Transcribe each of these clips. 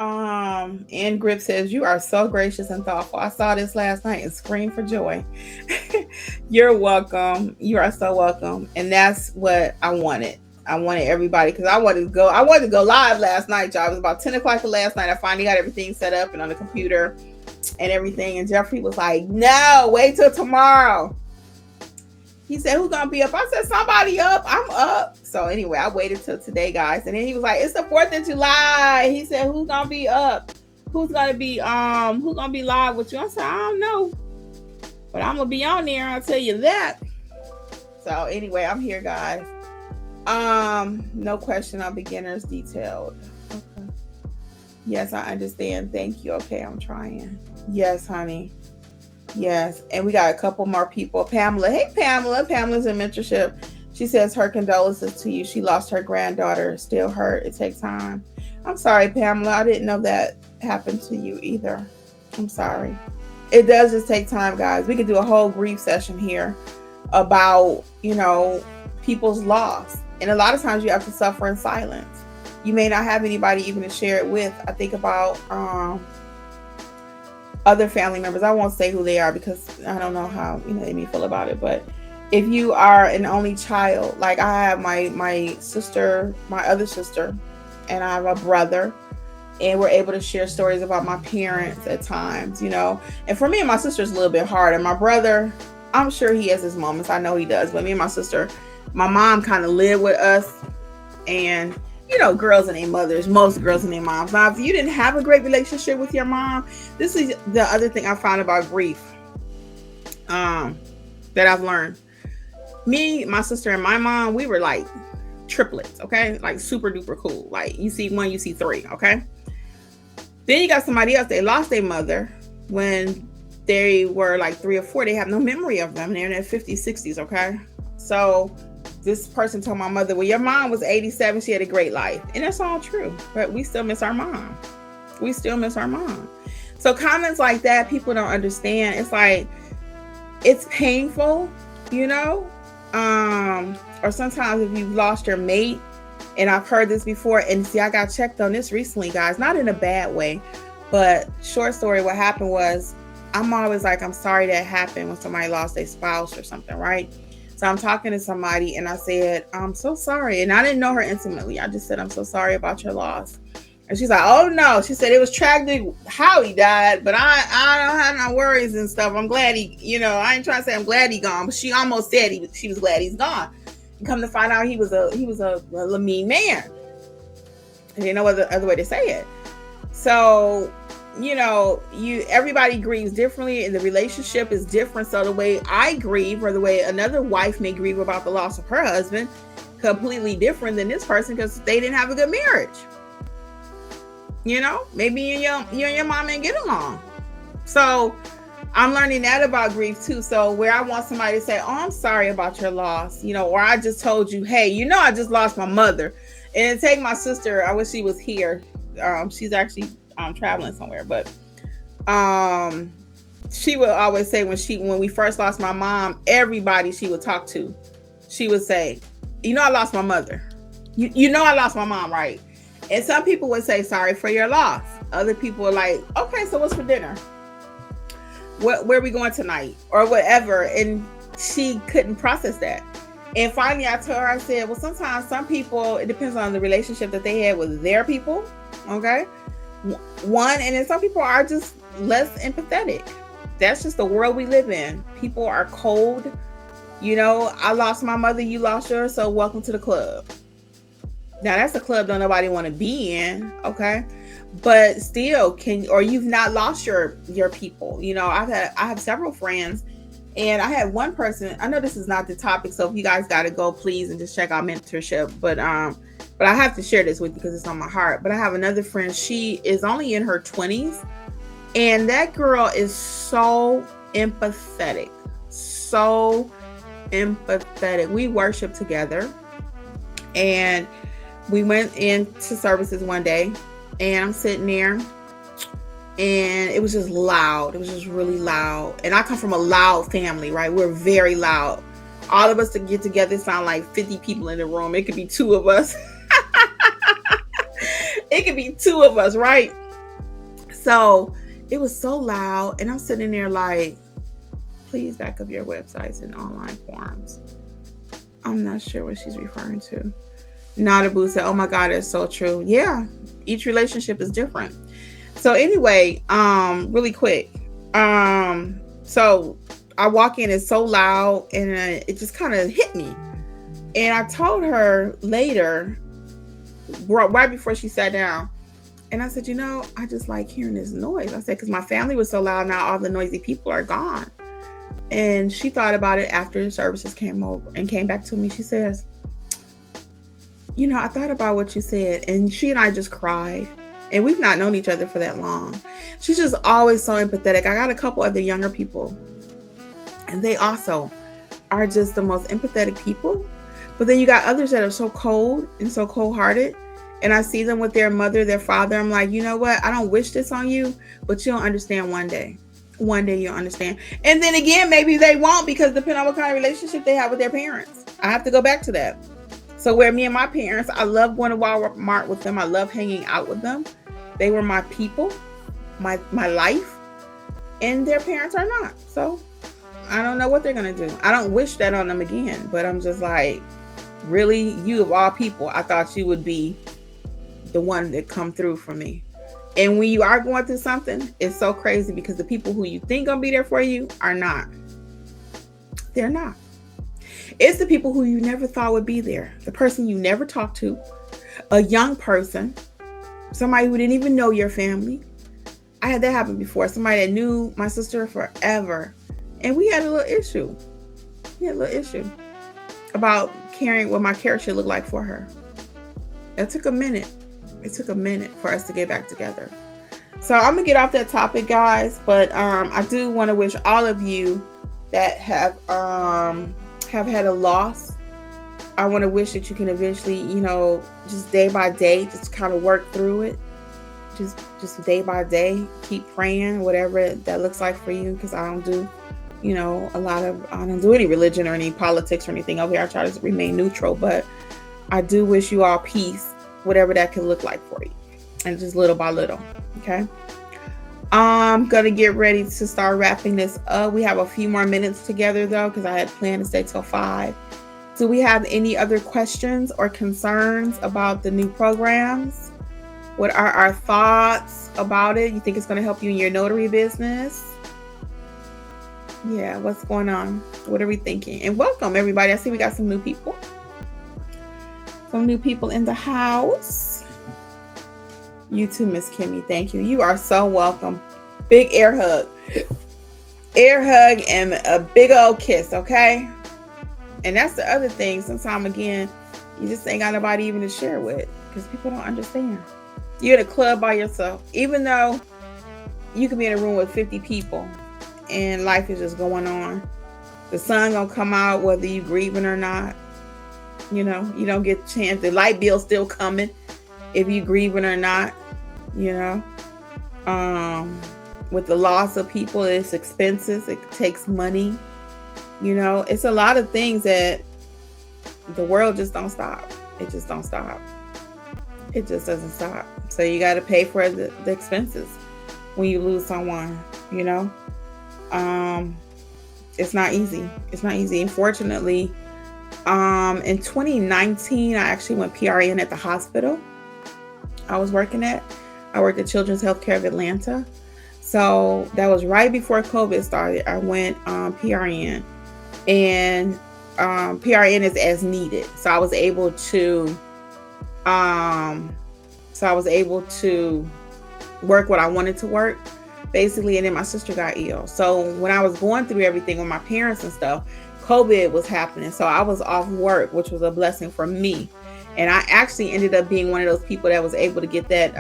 And Grip says, you are so gracious and thoughtful. I saw this last night and screamed for joy. You're welcome. You are so welcome. And that's what I wanted. I wanted everybody, because I wanted to go live last night, y'all. It was about 10 o'clock last night. I finally got everything set up and on the computer and everything. And Jeffrey was like, no, wait till tomorrow. He said, who's going to be up? I said, somebody up. I'm up. So anyway, I waited till today, guys. And then he was like, it's the 4th of July. He said, who's going to be up? Who's going to be live with you? I said, I don't know. But I'm going to be on there. I'll tell you that. So anyway, I'm here, guys. No question on beginners detailed. Okay. Yes, I understand. Thank you. Okay, I'm trying. Yes, honey. Yes, and we got a couple more people. Pamela. Hey, Pamela. Pamela's in mentorship. She says her condolences to you. She lost her granddaughter. Still hurt. It takes time. I'm sorry, Pamela. I didn't know that happened to you either. I'm sorry. It does just take time, guys. We could do a whole grief session here about, people's loss. And a lot of times you have to suffer in silence. You may not have anybody even to share it with. I think about other family members. I won't say who they are because I don't know how they may feel about it. But if you are an only child, like I have my sister, my other sister, and I have a brother, and we're able to share stories about my parents at times, And for me and my sister, it's a little bit hard. And my brother, I'm sure he has his moments. I know he does. But me and my sister, my mom kind of lived with us, and girls and their mothers, most girls and their moms. Now, if you didn't have a great relationship with your mom, this is the other thing I found about grief that I've learned. Me, my sister, and my mom, we were like triplets, okay? Like super duper cool. Like you see one, you see three, okay? Then you got somebody else, they lost their mother when they were like 3 or 4. They have no memory of them. They're in their 50s, 60s, okay? So this person told my mother, well, your mom was 87. She had a great life. And that's all true. But we still miss our mom. We still miss our mom. So comments like that, people don't understand. It's like, it's painful, or sometimes if you've lost your mate, and I've heard this before, and see, I got checked on this recently, guys, not in a bad way, but short story, what happened was, I'm always like, I'm sorry that happened when somebody lost their spouse or something, right? So I'm talking to somebody and I said, I'm so sorry. And I didn't know her intimately. I just said, I'm so sorry about your loss. And she's like, oh no. She said it was tragic how he died, but I don't have no worries and stuff. I'm glad I ain't trying to say I'm glad he gone, but she almost said she was glad he's gone. And come to find out he was a mean man. And you know what the other way to say it. So everybody grieves differently, and the relationship is different. So the way I grieve, or the way another wife may grieve about the loss of her husband, completely different than this person, because they didn't have a good marriage. Maybe you and your mom didn't get along. So I'm learning that about grief too. So where I want somebody to say, oh, I'm sorry about your loss, or I just told you, hey, I just lost my mother. And take my sister, I wish she was here. She's actually traveling somewhere, but she would always say when we first lost my mom, everybody she would talk to, she would say, I lost my mother. I lost my mom, right? And some people would say, sorry for your loss. Other people are like, okay, so what's for dinner? Where are we going tonight? Or whatever. And she couldn't process that. And finally I told her, I said, well, sometimes some people, it depends on the relationship that they had with their people. Okay. And then some people are just less empathetic. That's just the world we live in. People are cold. I lost my mother, you lost yours, so welcome to the club. Now that's a club don't nobody want to be in, okay? But still, you've not lost your people. I have several friends, and I had one person. I know this is not the topic, so if you guys got to go, please, and just check out mentorship. But I have to share this with you because it's on my heart. But I have another friend. She is only in her 20s. And that girl is so empathetic. So empathetic. We worship together. And we went into services one day. And I'm sitting there. And it was just loud. It was just really loud. And I come from a loud family, right? We're very loud. All of us to get together sound like 50 people in the room. It could be 2 of us. It could be 2 of us, right? So it was so loud, and I'm sitting there like, please back up your websites and online forums. I'm not sure what she's referring to. Notary said, oh my God, it's so true. Yeah, each relationship is different. So anyway, really quick. So I walk in, it's so loud, and it just kind of hit me. And I told her later, right before she sat down, and I said, I just like hearing this noise. I said, because my family was so loud, now all the noisy people are gone. And she thought about it after the services came over and came back to me. She says, I thought about what you said. And she and I just cried. And we've not known each other for that long. She's just always so empathetic. I got a couple other younger people, and they also are just the most empathetic people. But then you got others that are so cold and so cold-hearted. And I see them with their mother, their father. I'm like, you know what? I don't wish this on you, but you'll understand one day. One day you'll understand. And then again, maybe they won't, because depending on what kind of relationship they have with their parents. I have to go back to that. So where me and my parents, I love going to Walmart with them. I love hanging out with them. They were my people, my life, and their parents are not. So I don't know what they're going to do. I don't wish that on them again, but I'm just like, really, you of all people, I thought you would be the one that come through for me. And when you are going through something, it's so crazy, because the people who you think gonna be there for you are not. They're not. It's the people who you never thought would be there. The person you never talked to, a young person, somebody who didn't even know your family. I had that happen before. Somebody that knew my sister forever. And we had a little issue. About caring what my character should look like for her. It took a minute. It took a minute for us to get back together. So I'm gonna get off that topic, guys. But I do want to wish all of you that have had a loss. I want to wish that you can eventually, just day by day, just kind of work through it. Just day by day, keep praying, whatever that looks like for you. Because I don't do, I don't do any religion or any politics or anything over here. I try to remain neutral, but I do wish you all peace, whatever that can look like for you, and just little by little. Okay. I'm gonna get ready to start wrapping this up. We have a few more minutes together though, because I had planned to stay till 5. Do we have any other questions or concerns about the new programs? What are our thoughts about it? You think it's going to help you in your notary business? Yeah, what's going on? What are we thinking? And welcome everybody. I see we got some new people. Some new people in the house. You too, Miss Kimmi. Thank you. You are so welcome. Big air hug. Air hug and a big old kiss, okay? And that's the other thing. Sometimes, again, you just ain't got nobody even to share with, because people don't understand. You're in a club by yourself. Even though you can be in a room with 50 people and life is just going on. The sun gonna come out whether you grieving or not. You don't get a chance. The light bill's still coming if you grieving or not. With the loss of people, it's expensive. It takes money. It's a lot of things that the world just don't stop. It just don't stop. It just doesn't stop. So you got to pay for the expenses when you lose someone. It's not easy. It's not easy. Unfortunately, in 2019, I actually went PRN at the hospital I was working at. I worked at Children's Healthcare of Atlanta. So that was right before COVID started. I went PRN, and PRN is as needed. So I was able to work what I wanted to work, basically. And then my sister got ill. So when I was going through everything with my parents and stuff, COVID was happening. So I was off work, which was a blessing for me. And I actually ended up being one of those people that was able to get that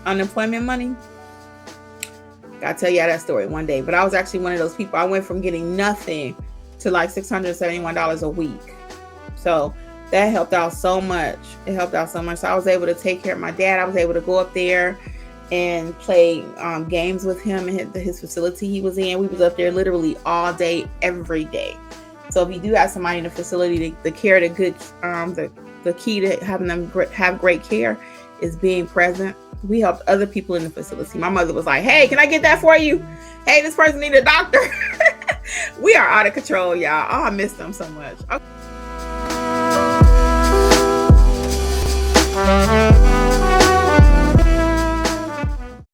unemployment money. I'll tell you that story one day. But I was actually one of those people. I went from getting nothing to like $671 a week. So that helped out so much. It helped out so much. So I was able to take care of my dad. I was able to go up there and play games with him in his facility he was in. We was up there literally all day, every day. So if you do have somebody in the facility, the care, the key to having them have great care is being present. We helped other people in the facility. My mother was like, hey, can I get that for you? Hey, this person needs a doctor. We are out of control, y'all. Oh, I miss them so much. Okay.